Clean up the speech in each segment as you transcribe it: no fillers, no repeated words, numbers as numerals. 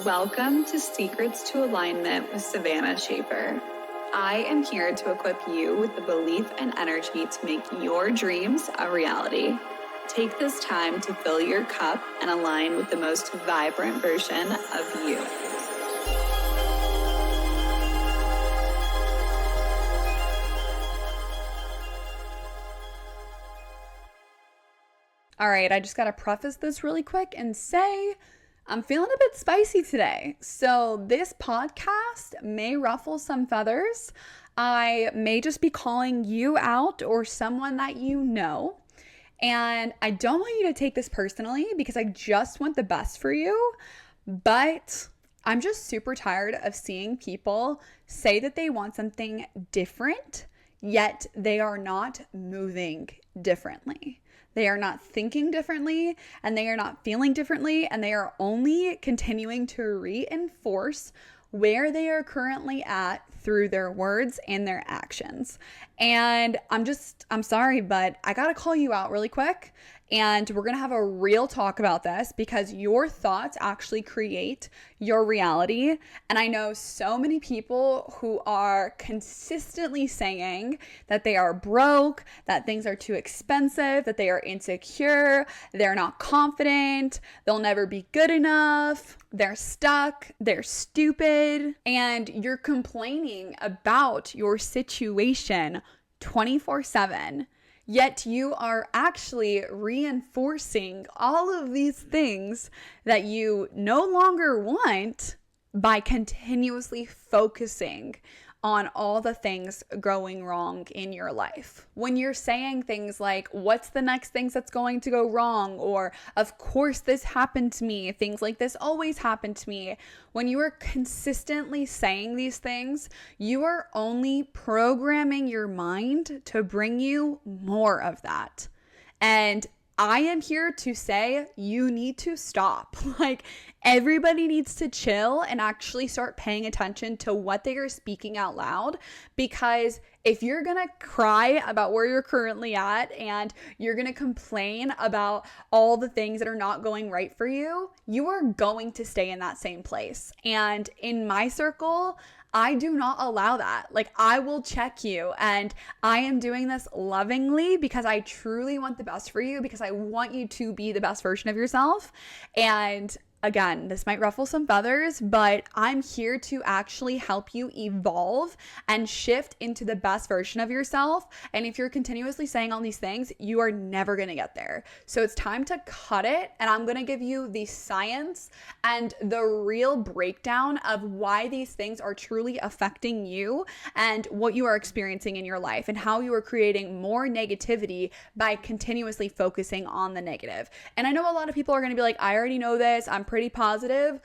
Welcome to Secrets to Alignment with Savannah Schaffer. I am here to equip you with the belief and energy to make your dreams a reality. Take this time to fill your cup and align with the most vibrant version of you. All right, I just got to preface this really quick and say I'm feeling a bit spicy today. So this podcast may ruffle some feathers. I may just be calling you out or someone that you know. And I don't want you to take this personally because I just want the best for you. But I'm just super tired of seeing people say that they want something different, yet they are not moving differently. They are not thinking differently, and they are not feeling differently, and they are only continuing to reinforce where they are currently at through their words and their actions. And I'm sorry, but I gotta call you out really quick. And we're gonna have a real talk about this because your thoughts actually create your reality. And I know so many people who are consistently saying that they are broke, that things are too expensive, that they are insecure, they're not confident, they'll never be good enough, they're stuck, they're stupid, and you're complaining about your situation 24/7. Yet you are actually reinforcing all of these things that you no longer want by continuously focusing on all the things going wrong in your life. When you're saying things like, what's the next thing that's going to go wrong? Or, of course, this happened to me. Things like this always happen to me. When you are consistently saying these things, you are only programming your mind to bring you more of that. And I am here to say you need to stop. Everybody needs to chill and actually start paying attention to what they are speaking out loud, because if you're going to cry about where you're currently at and you're going to complain about all the things that are not going right for you, you are going to stay in that same place. And in my circle, I do not allow that. I will check you, and I am doing this lovingly because I truly want the best for you, because I want you to be the best version of yourself. And again, this might ruffle some feathers, but I'm here to actually help you evolve and shift into the best version of yourself. And if you're continuously saying all these things, you are never going to get there. So it's time to cut it. And I'm going to give you the science and the real breakdown of why these things are truly affecting you and what you are experiencing in your life and how you are creating more negativity by continuously focusing on the negative. And I know a lot of people are going to be like, I already know this. I'm pretty positive,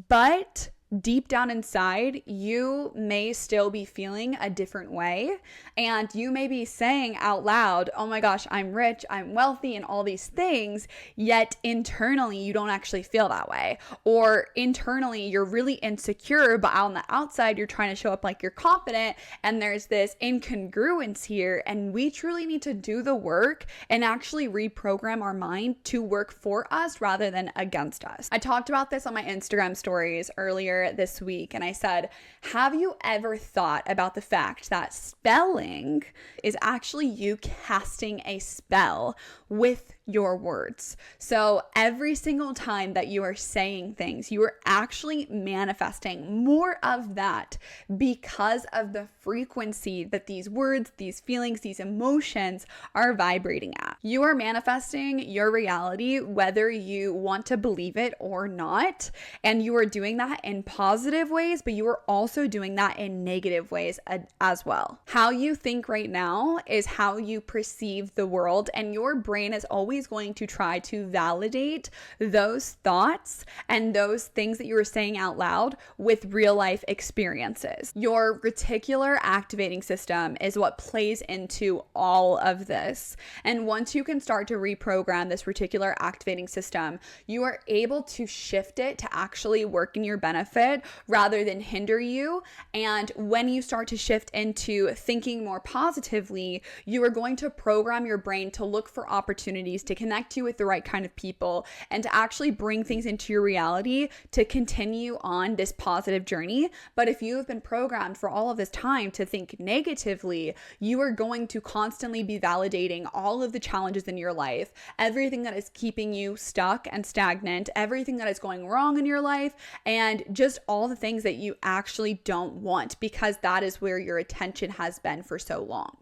but deep down inside, you may still be feeling a different way. And you may be saying out loud, oh my gosh, I'm rich, I'm wealthy, and all these things, yet internally you don't actually feel that way. Or internally you're really insecure, but on the outside you're trying to show up like you're confident, and there's this incongruence here. And we truly need to do the work and actually reprogram our mind to work for us rather than against us. I talked about this on my Instagram stories earlier this week, and I said, have you ever thought about the fact that spelling is actually you casting a spell with your words? So every single time that you are saying things, you are actually manifesting more of that because of the frequency that these words, these feelings, these emotions are vibrating at. You are manifesting your reality whether you want to believe it or not. And you are doing that in positive ways, but you are also doing that in negative ways as well. How you think right now is how you perceive the world, and your brain is always going to try to validate those thoughts and those things that you are saying out loud with real life experiences. Your reticular activating system is what plays into all of this. And once you can start to reprogram this reticular activating system, you are able to shift it to actually work in your benefit rather than hinder you. And when you start to shift into thinking more positively, you are going to program your brain to look for opportunities to connect you with the right kind of people, and to actually bring things into your reality to continue on this positive journey. But if you have been programmed for all of this time to think negatively, you are going to constantly be validating all of the challenges in your life, everything that is keeping you stuck and stagnant, everything that is going wrong in your life, and just all the things that you actually don't want, because that is where your attention has been for so long.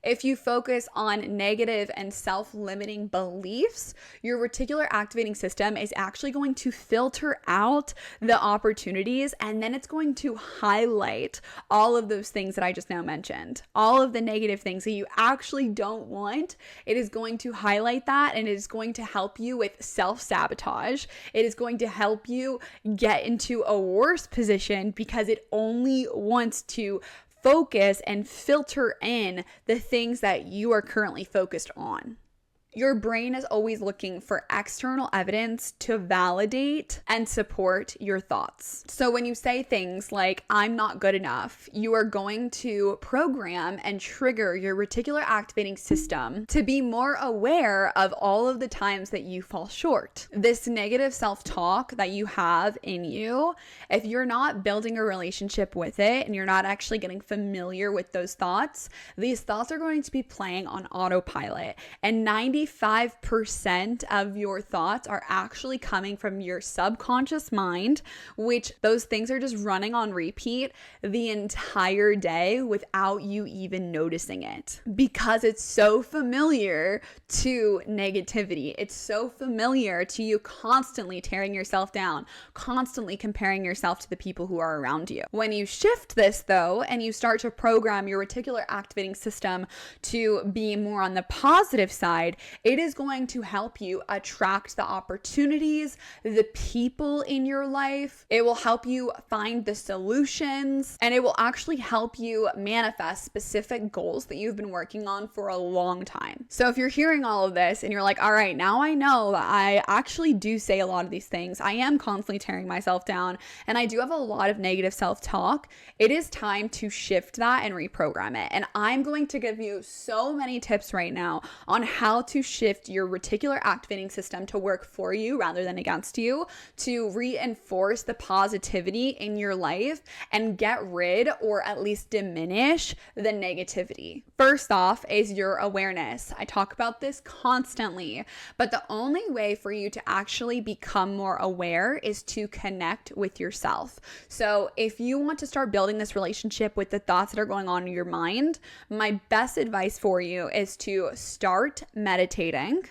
If you focus on negative and self-limiting beliefs, your reticular activating system is actually going to filter out the opportunities, and then it's going to highlight all of those things that I just now mentioned. All of the negative things that you actually don't want, it is going to highlight that, and it is going to help you with self-sabotage. It is going to help you get into a worse position because it only wants to focus and filter in the things that you are currently focused on. Your brain is always looking for external evidence to validate and support your thoughts. So when you say things like, I'm not good enough, you are going to program and trigger your reticular activating system to be more aware of all of the times that you fall short. This negative self-talk that you have in you, if you're not building a relationship with it and you're not actually getting familiar with those thoughts, these thoughts are going to be playing on autopilot. And 95% of your thoughts are actually coming from your subconscious mind, which those things are just running on repeat the entire day without you even noticing it, because it's so familiar to negativity. It's so familiar to you constantly tearing yourself down, constantly comparing yourself to the people who are around you. When you shift this though, and you start to program your reticular activating system to be more on the positive side, it is going to help you attract the opportunities, the people in your life. It will help you find the solutions, and it will actually help you manifest specific goals that you've been working on for a long time. So if you're hearing all of this and you're like, all right, now I know that I actually do say a lot of these things, I am constantly tearing myself down, and I do have a lot of negative self-talk, it is time to shift that and reprogram it. And I'm going to give you so many tips right now on how to shift your reticular activating system to work for you rather than against you, to reinforce the positivity in your life and get rid, or at least diminish, the negativity. First off is your awareness. I talk about this constantly, but the only way for you to actually become more aware is to connect with yourself. So if you want to start building this relationship with the thoughts that are going on in your mind, my best advice for you is to start meditating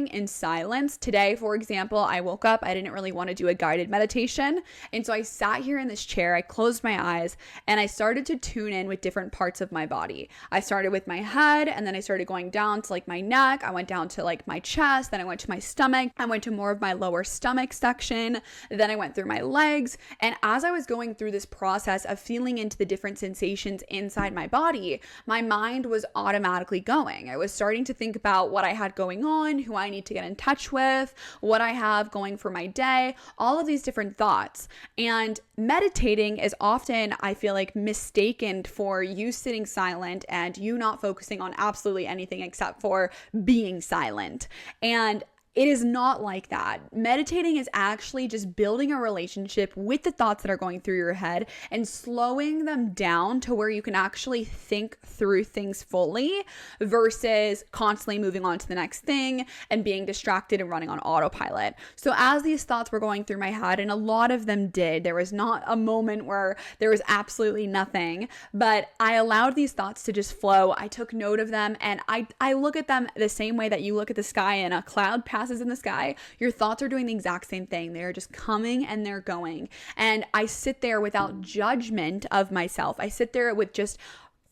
in silence. Today, for example, I woke up, I didn't really want to do a guided meditation. And so I sat here in this chair, I closed my eyes, and I started to tune in with different parts of my body. I started with my head, and then I started going down to like my neck. I went down to like my chest, then I went to my stomach. I went to more of my lower stomach section. Then I went through my legs. And as I was going through this process of feeling into the different sensations inside my body, my mind was automatically going. I was starting to think about what I had going on, who I need to get in touch with, what I have going for my day, all of these different thoughts. And meditating is often, I feel like, mistaken for you sitting silent and you not focusing on absolutely anything except for being silent. And it is not like that. Meditating is actually just building a relationship with the thoughts that are going through your head and slowing them down to where you can actually think through things fully versus constantly moving on to the next thing and being distracted and running on autopilot. So as these thoughts were going through my head, and a lot of them did, there was not a moment where there was absolutely nothing, but I allowed these thoughts to just flow. I took note of them, and I look at them the same way that you look at the sky and a cloud passes in the sky. Your thoughts are doing the exact same thing. They're just coming and they're going. And I sit there without judgment of myself. I sit there with just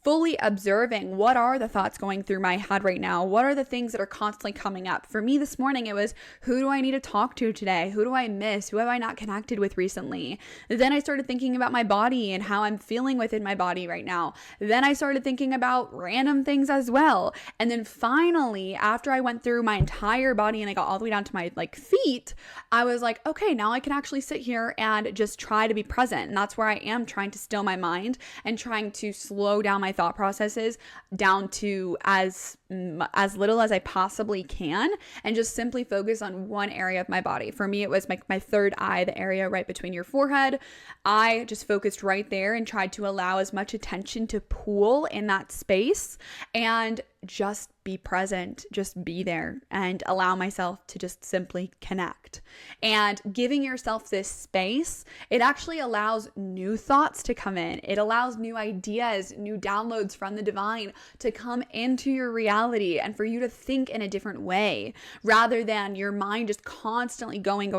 fully observing what are the thoughts going through my head right now. What are the things that are constantly coming up? For me this morning, it was, who do I need to talk to today? Who do I miss? Who have I not connected with recently? Then I started thinking about my body and how I'm feeling within my body right now. Then I started thinking about random things as well. And then finally, after I went through my entire body and I got all the way down to my feet, I was like, okay, now I can actually sit here and just try to be present. And that's where I am trying to still my mind and trying to slow down my my thought processes down to as little as I possibly can, and just simply focus on one area of my body. For me, it was my third eye, the area right between your forehead. I just focused right there and tried to allow as much attention to pool in that space and just be present, just be there, and allow myself to just simply connect. And giving yourself this space, it actually allows new thoughts to come in. It allows new ideas, new downloads from the divine to come into your reality, and for you to think in a different way rather than your mind just constantly going.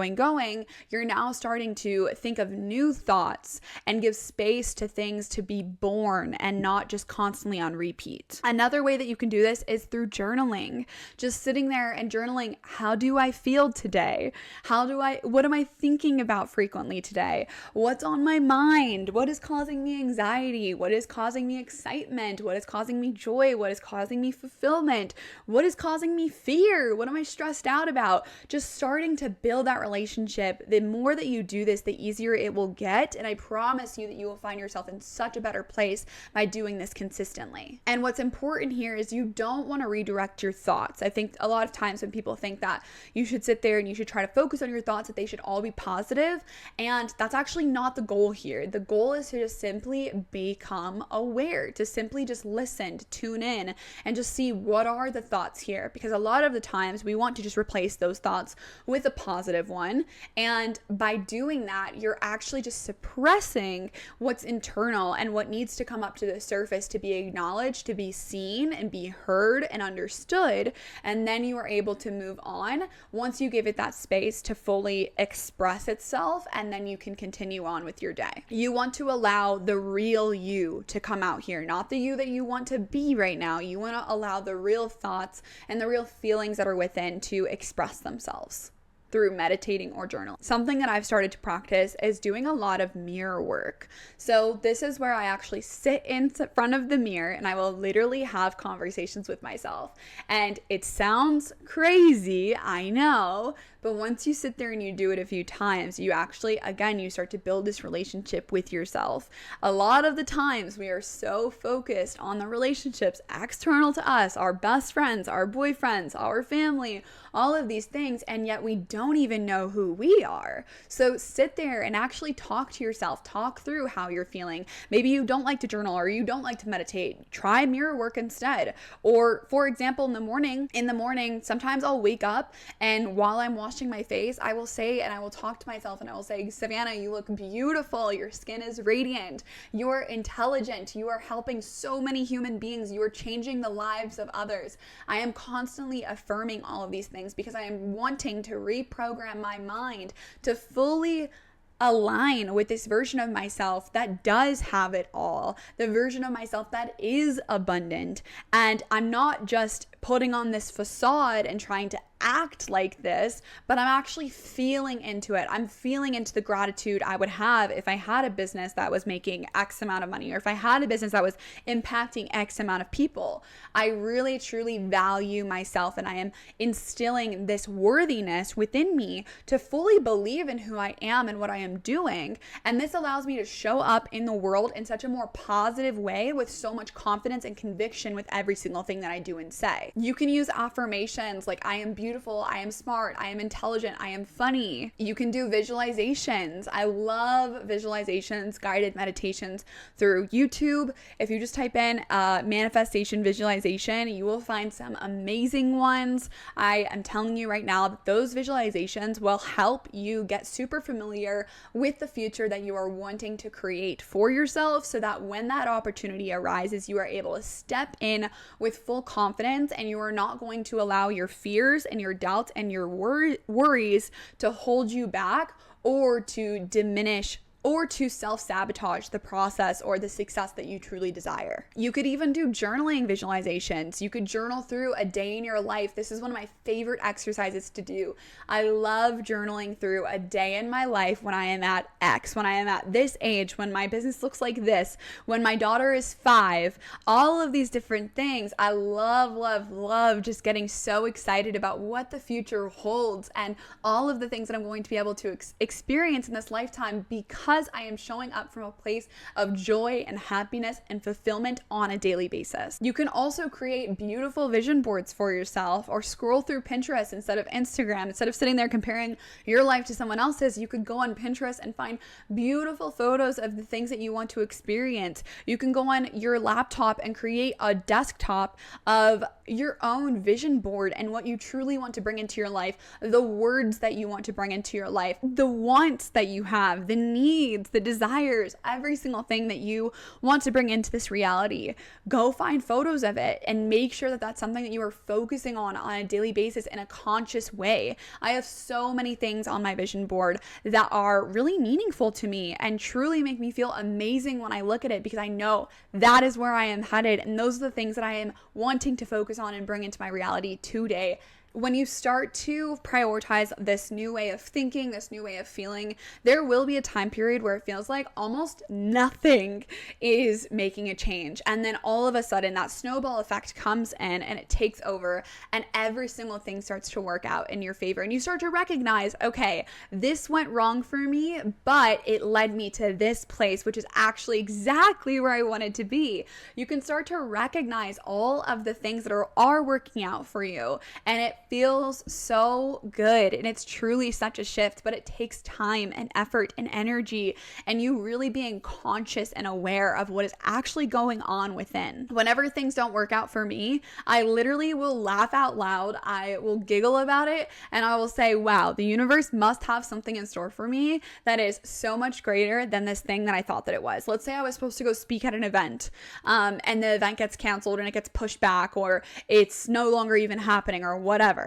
You're now starting to think of new thoughts and give space to things to be born and not just constantly on repeat. Another way that you can do this is through journaling. Just sitting there and journaling, how do I feel today? What am I thinking about frequently today? What's on my mind? What is causing me anxiety? What is causing me excitement? What is causing me joy? What is causing me fulfillment? What is causing me fear? What am I stressed out about? Just starting to build that relationship. The more that you do this, the easier it will get. And I promise you that you will find yourself in such a better place by doing this consistently. And what's important here is you don't want to redirect your thoughts. I think a lot of times when people think that you should sit there and you should try to focus on your thoughts, that they should all be positive, and that's actually not the goal here. The goal is to just simply become aware, to simply just listen, to tune in, and just see what are the thoughts here, because a lot of the times we want to just replace those thoughts with a positive one, and by doing that, you're actually just suppressing what's internal and what needs to come up to the surface to be acknowledged, to be seen, and be heard and understood, and then you are able to move on once you give it that space to fully express itself, and then you can continue on with your day. You want to allow the real you to come out here, not the you that you want to be right now. You want to allow the real thoughts and the real feelings that are within to express themselves through meditating or journaling. Something that I've started to practice is doing a lot of mirror work. So this is where I actually sit in front of the mirror and I will literally have conversations with myself. And it sounds crazy, I know, but once you sit there and you do it a few times, you actually, again, you start to build this relationship with yourself. A lot of the times we are so focused on the relationships external to us, our best friends, our boyfriends, our family, all of these things, and yet we don't even know who we are. So sit there and actually talk to yourself, talk through how you're feeling. Maybe you don't like to journal or you don't like to meditate. Try mirror work instead. Or for example, in the morning, sometimes I'll wake up and while I'm washing my face, I will say, and I will talk to myself and I will say, Savannah, you look beautiful. Your skin is radiant. You're intelligent. You are helping so many human beings. You are changing the lives of others. I am constantly affirming all of these things because I am wanting to reprogram my mind to fully align with this version of myself that does have it all, the version of myself that is abundant. And I'm not just putting on this facade and trying to act like this, but I'm actually feeling into it. I'm feeling into the gratitude I would have if I had a business that was making X amount of money, or if I had a business that was impacting X amount of people. I really truly value myself, and I am instilling this worthiness within me to fully believe in who I am and what I am doing. And this allows me to show up in the world in such a more positive way with so much confidence and conviction with every single thing that I do and say. You can use affirmations like I am beautiful, I am smart, I am intelligent, I am funny. You can do visualizations. I love visualizations, guided meditations through YouTube. If you just type in manifestation visualization, you will find some amazing ones. I am telling you right now that those visualizations will help you get super familiar with the future that you are wanting to create for yourself, so that when that opportunity arises, you are able to step in with full confidence, and you are not going to allow your fears and your doubts and your worries to hold you back or to diminish or to self-sabotage the process or the success that you truly desire. You could even do journaling visualizations. You could journal through a day in your life. This is one of my favorite exercises to do. I love journaling through a day in my life when I am at X, when I am at this age, when my business looks like this, when my daughter is 5, all of these different things. I love just getting so excited about what the future holds and all of the things that I'm going to be able to experience in this lifetime because because I am showing up from a place of joy and happiness and fulfillment on a daily basis. You can also create beautiful vision boards for yourself, or scroll through Pinterest instead of Instagram. Instead of sitting there comparing your life to someone else's, you could go on Pinterest and find beautiful photos of the things that you want to experience. You can go on your laptop and create a desktop of your own vision board and what you truly want to bring into your life, the words that you want to bring into your life, the wants that you have, the needs, the desires, every single thing that you want to bring into this reality. Go find photos of it and make sure that that's something that you are focusing on a daily basis in a conscious way. I have so many things on my vision board that are really meaningful to me and truly make me feel amazing when I look at it, because I know that is where I am headed, and those are the things that I am wanting to focus on and bring into my reality today. When you start to prioritize this new way of thinking, this new way of feeling, there will be a time period where it feels like almost nothing is making a change. And then all of a sudden that snowball effect comes in and it takes over, and every single thing starts to work out in your favor. And you start to recognize, okay, this went wrong for me, but it led me to this place, which is actually exactly where I wanted to be. You can start to recognize all of the things that are working out for you, and it feels so good, and it's truly such a shift, but it takes time and effort and energy, and you really being conscious and aware of what is actually going on within. Whenever things don't work out for me, I literally will laugh out loud, I will giggle about it, and I will say, wow, the universe must have something in store for me that is so much greater than this thing that I thought that it was. Let's say I was supposed to go speak at an event, and the event gets canceled and it gets pushed back, or it's no longer even happening, or whatever.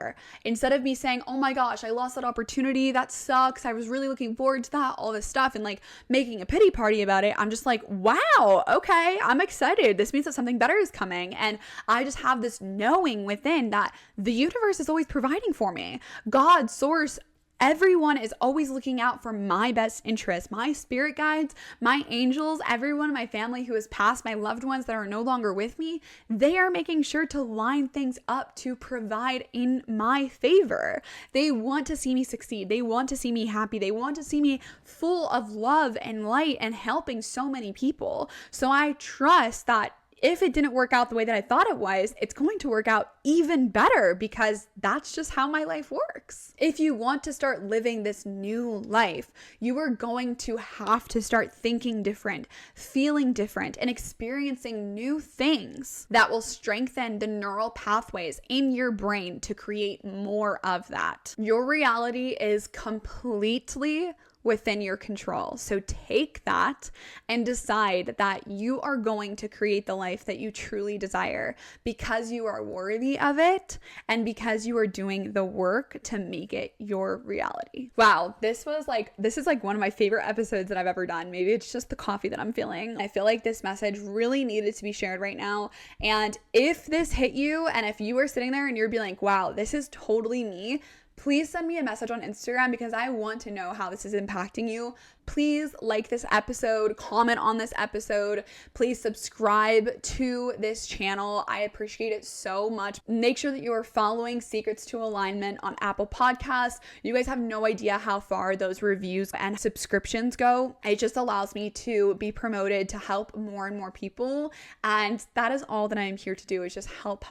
Instead of me saying, oh my gosh, I lost that opportunity, that sucks, I was really looking forward to that, all this stuff, and like making a pity party about it, I'm just like, wow, okay, I'm excited. This means that something better is coming. And I just have this knowing within that the universe is always providing for me. God, source, everyone is always looking out for my best interest. My spirit guides, my angels, everyone in my family who has passed, my loved ones that are no longer with me, they are making sure to line things up to provide in my favor. They want to see me succeed. They want to see me happy. They want to see me full of love and light and helping so many people. So I trust that if it didn't work out the way that I thought it was, it's going to work out even better, because that's just how my life works. If you want to start living this new life, you are going to have to start thinking different, feeling different, and experiencing new things that will strengthen the neural pathways in your brain to create more of that. Your reality is completely within your control. So take that and decide that you are going to create the life that you truly desire, because you are worthy of it and because you are doing the work to make it your reality. Wow, this is like one of my favorite episodes that I've ever done. Maybe it's just the coffee that I'm feeling. I feel like this message really needed to be shared right now. And if this hit you, and if you are sitting there and you're being like, wow, this is totally me, please send me a message on Instagram, because I want to know how this is impacting you. Please like this episode, comment on this episode, please subscribe to this channel. I appreciate it so much. Make sure that you are following Secrets to Alignment on Apple Podcasts. You guys have no idea how far those reviews and subscriptions go. It just allows me to be promoted to help more and more people. And that is all that I'm here to do, is just help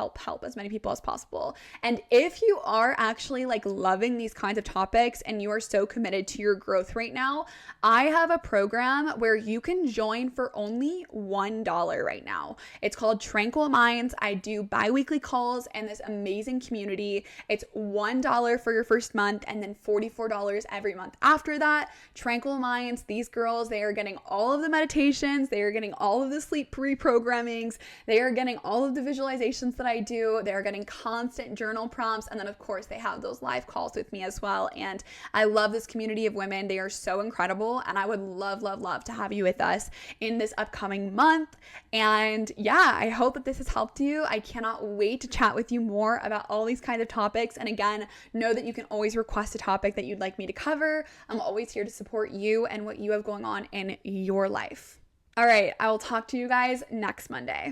as many people as possible. And if you are actually like loving these kinds of topics and you are so committed to your growth right now, I have a program where you can join for only $1 right now. It's called Tranquil Minds. I do bi-weekly calls and this amazing community. It's $1 for your first month and then $44 every month after that. Tranquil Minds, these girls, they are getting all of the meditations, they are getting all of the sleep reprogrammings, they are getting all of the visualizations that I do, they are getting constant journal prompts, and then of course they have those live calls with me as well. And I love this community of women. They are so incredible, and I would love to have you with us in this upcoming month. And yeah, I hope that this has helped you. I cannot wait to chat with you more about all these kinds of topics. And again, know that you can always request a topic that you'd like me to cover. I'm always here to support you and what you have going on in your life. All right, I will talk to you guys next Monday.